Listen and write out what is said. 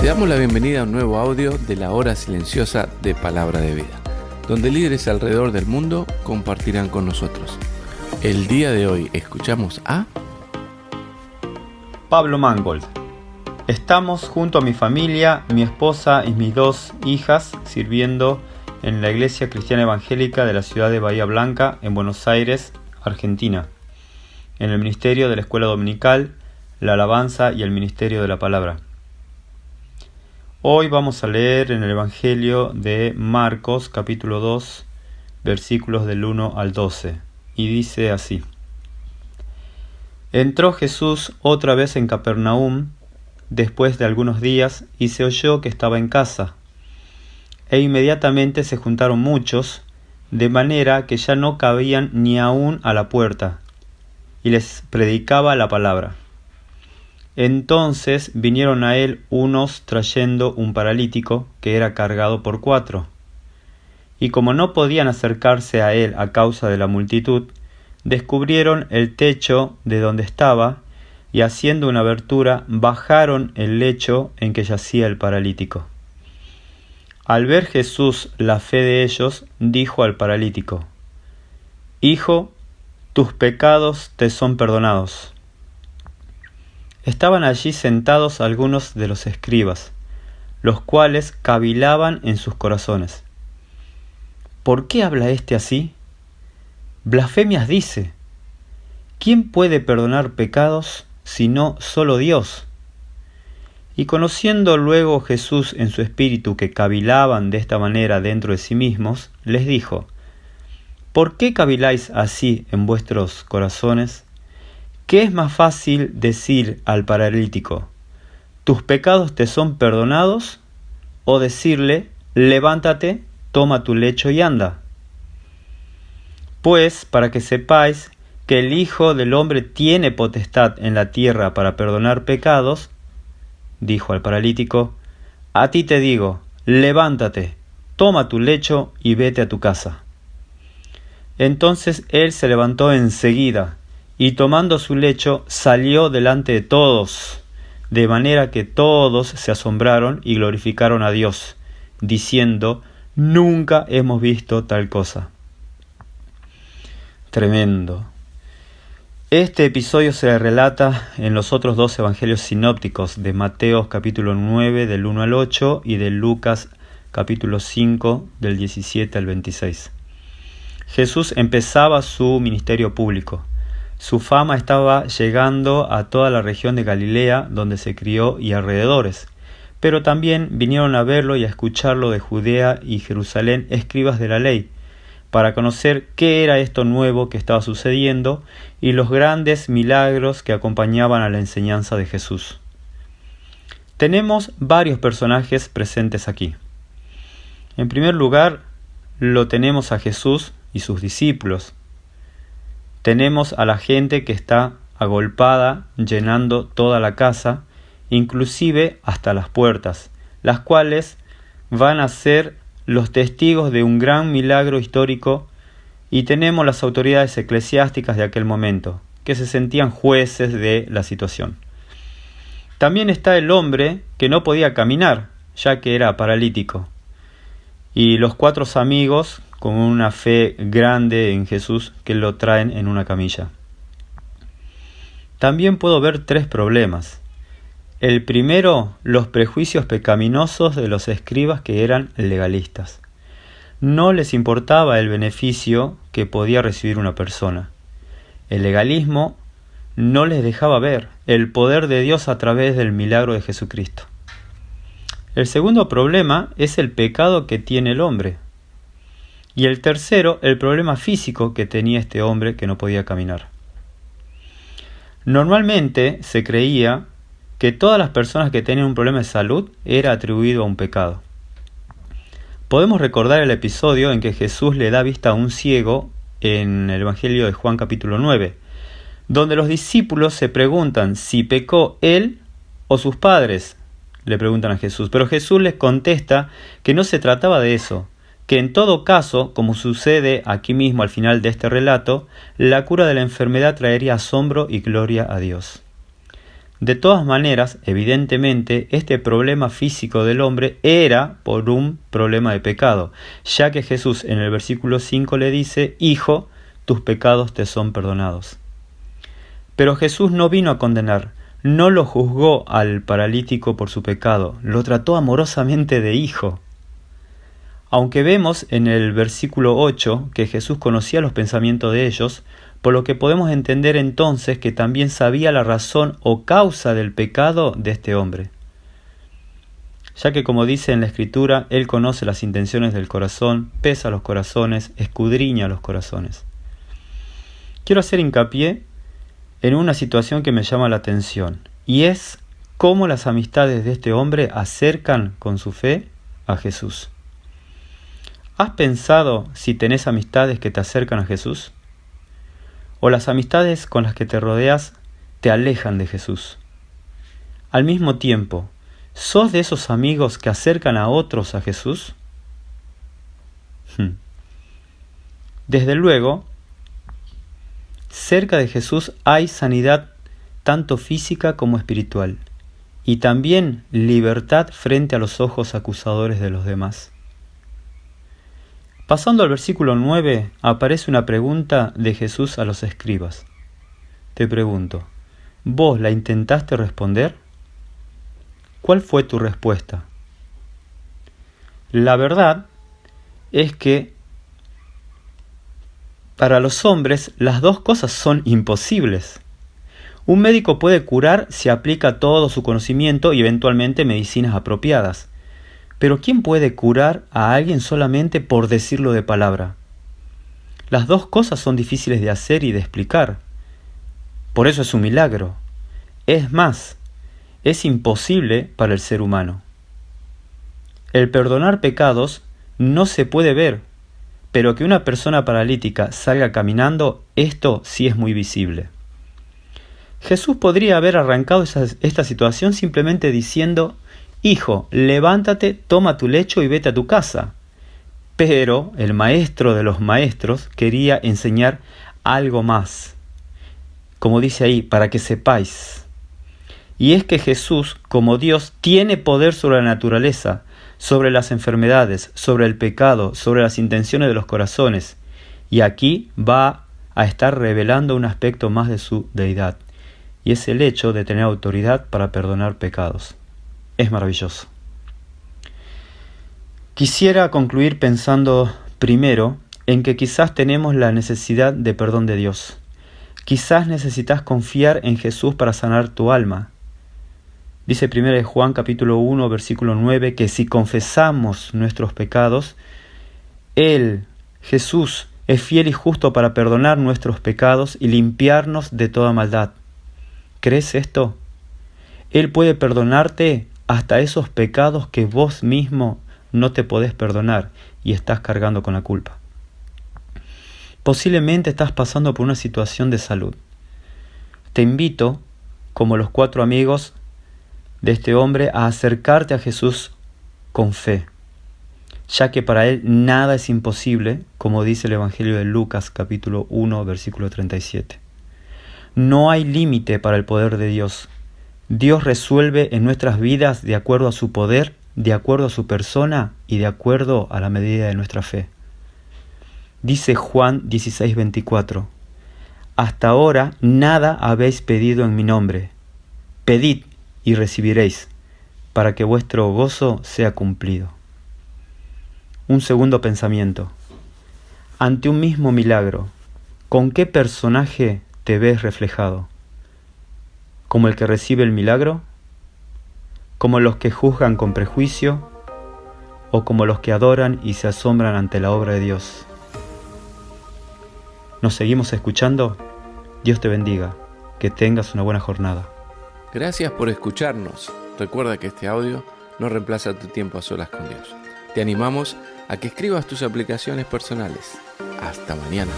Te damos la bienvenida a un nuevo audio de la hora silenciosa de Palabra de Vida, donde líderes alrededor del mundo compartirán con nosotros. El día de hoy escuchamos a Pablo Mangold. Estamos junto a mi familia, mi esposa y mis 2 hijas sirviendo en la Iglesia Cristiana Evangélica de la ciudad de Bahía Blanca, en Buenos Aires, Argentina, en el ministerio de la Escuela Dominical, la Alabanza y el Ministerio de la Palabra. Hoy vamos a leer en el Evangelio de Marcos, capítulo 2, versículos del 1 al 12, y dice así: Entró Jesús otra vez en Capernaum, después de algunos días, y se oyó que estaba en casa. E inmediatamente se juntaron muchos, de manera que ya no cabían ni aún a la puerta, y les predicaba la palabra. Entonces vinieron a él unos trayendo un paralítico que era cargado por 4. Y como no podían acercarse a él a causa de la multitud, descubrieron el techo de donde estaba, y haciendo una abertura, bajaron el lecho en que yacía el paralítico. Al ver Jesús la fe de ellos, dijo al paralítico: Hijo, tus pecados te son perdonados. Estaban allí sentados algunos de los escribas, los cuales cavilaban en sus corazones: ¿Por qué habla éste así? Blasfemias dice. ¿Quién puede perdonar pecados sino solo Dios? Y conociendo luego Jesús en su espíritu que cavilaban de esta manera dentro de sí mismos, les dijo: ¿Por qué caviláis así en vuestros corazones? ¿Qué es más fácil decir al paralítico: tus pecados te son perdonados? ¿O decirle: levántate, toma tu lecho y anda? Pues para que sepáis que el Hijo del Hombre tiene potestad en la tierra para perdonar pecados, dijo al paralítico, a ti te digo, levántate, toma tu lecho y vete a tu casa. Entonces él se levantó enseguida, y tomando su lecho salió delante de todos, de manera que todos se asombraron y glorificaron a Dios, diciendo: nunca hemos visto tal cosa. Tremendo. Este episodio se relata en los otros 2 evangelios sinópticos de Mateo capítulo 9 del 1 al 8 y de Lucas capítulo 5 del 17 al 26. Jesús empezaba su ministerio público. Su fama estaba llegando a toda la región de Galilea, donde se crió, y alrededores. Pero también vinieron a verlo y a escucharlo de Judea y Jerusalén escribas de la ley, para conocer qué era esto nuevo que estaba sucediendo y los grandes milagros que acompañaban a la enseñanza de Jesús. Tenemos varios personajes presentes aquí. En primer lugar, lo tenemos a Jesús y sus discípulos. Tenemos a la gente que está agolpada, llenando toda la casa, inclusive hasta las puertas, las cuales van a ser los testigos de un gran milagro histórico, y tenemos las autoridades eclesiásticas de aquel momento, que se sentían jueces de la situación. También está el hombre que no podía caminar, ya que era paralítico, y los 4 amigos con una fe grande en Jesús que lo traen en una camilla. También puedo ver 3 problemas. El primero, los prejuicios pecaminosos de los escribas que eran legalistas. No les importaba el beneficio que podía recibir una persona. El legalismo no les dejaba ver el poder de Dios a través del milagro de Jesucristo. El segundo problema es el pecado que tiene el hombre. Y el tercero, el problema físico que tenía este hombre que no podía caminar. Normalmente se creía que todas las personas que tenían un problema de salud era atribuido a un pecado. Podemos recordar el episodio en que Jesús le da vista a un ciego en el Evangelio de Juan capítulo 9, donde los discípulos se preguntan si pecó él o sus padres, le preguntan a Jesús. Pero Jesús les contesta que no se trataba de eso, que en todo caso, como sucede aquí mismo al final de este relato, la cura de la enfermedad traería asombro y gloria a Dios. De todas maneras, evidentemente, este problema físico del hombre era por un problema de pecado, ya que Jesús en el versículo 5 le dice: Hijo, tus pecados te son perdonados. Pero Jesús no vino a condenar, no lo juzgó al paralítico por su pecado, lo trató amorosamente de hijo. Aunque vemos en el versículo 8 que Jesús conocía los pensamientos de ellos, por lo que podemos entender entonces que también sabía la razón o causa del pecado de este hombre. Ya que, como dice en la Escritura, Él conoce las intenciones del corazón, pesa los corazones, escudriña los corazones. Quiero hacer hincapié en una situación que me llama la atención, y es cómo las amistades de este hombre acercan con su fe a Jesús. ¿Has pensado si tenés amistades que te acercan a Jesús? ¿O las amistades con las que te rodeas te alejan de Jesús? Al mismo tiempo, ¿sos de esos amigos que acercan a otros a Jesús? Desde luego, cerca de Jesús hay sanidad tanto física como espiritual, y también libertad frente a los ojos acusadores de los demás. Pasando al versículo 9, aparece una pregunta de Jesús a los escribas. Te pregunto, ¿vos la intentaste responder? ¿Cuál fue tu respuesta? La verdad es que para los hombres las dos cosas son imposibles. Un médico puede curar si aplica todo su conocimiento y eventualmente medicinas apropiadas. Pero ¿quién puede curar a alguien solamente por decirlo de palabra? Las dos cosas son difíciles de hacer y de explicar. Por eso es un milagro. Es más, es imposible para el ser humano. El perdonar pecados no se puede ver, pero que una persona paralítica salga caminando, esto sí es muy visible. Jesús podría haber arrancado esta situación simplemente diciendo: Hijo, levántate, toma tu lecho y vete a tu casa. Pero el maestro de los maestros quería enseñar algo más. Como dice ahí, para que sepáis. Y es que Jesús, como Dios, tiene poder sobre la naturaleza, sobre las enfermedades, sobre el pecado, sobre las intenciones de los corazones. Y aquí va a estar revelando un aspecto más de su deidad. Y es el hecho de tener autoridad para perdonar pecados. Es maravilloso. Quisiera concluir pensando primero en que quizás tenemos la necesidad de perdón de Dios. Quizás necesitas confiar en Jesús para sanar tu alma. Dice 1 Juan capítulo 1 versículo 9 que si confesamos nuestros pecados, Él, Jesús, es fiel y justo para perdonar nuestros pecados y limpiarnos de toda maldad. ¿Crees esto? Él puede perdonarte hasta esos pecados que vos mismo no te podés perdonar y estás cargando con la culpa. Posiblemente estás pasando por una situación de salud. Te invito, como los 4 amigos de este hombre, a acercarte a Jesús con fe, ya que para Él nada es imposible, como dice el Evangelio de Lucas capítulo 1 versículo 37. No hay límite para el poder de Dios. Dios resuelve en nuestras vidas de acuerdo a su poder, de acuerdo a su persona y de acuerdo a la medida de nuestra fe. Dice Juan 16:24, hasta ahora nada habéis pedido en mi nombre. Pedid y recibiréis, para que vuestro gozo sea cumplido. Un segundo pensamiento. Ante un mismo milagro, ¿con qué personaje te ves reflejado? ¿Como el que recibe el milagro? ¿Como los que juzgan con prejuicio? ¿O como los que adoran y se asombran ante la obra de Dios? ¿Nos seguimos escuchando? Dios te bendiga. Que tengas una buena jornada. Gracias por escucharnos. Recuerda que este audio no reemplaza tu tiempo a solas con Dios. Te animamos a que escribas tus aplicaciones personales. Hasta mañana.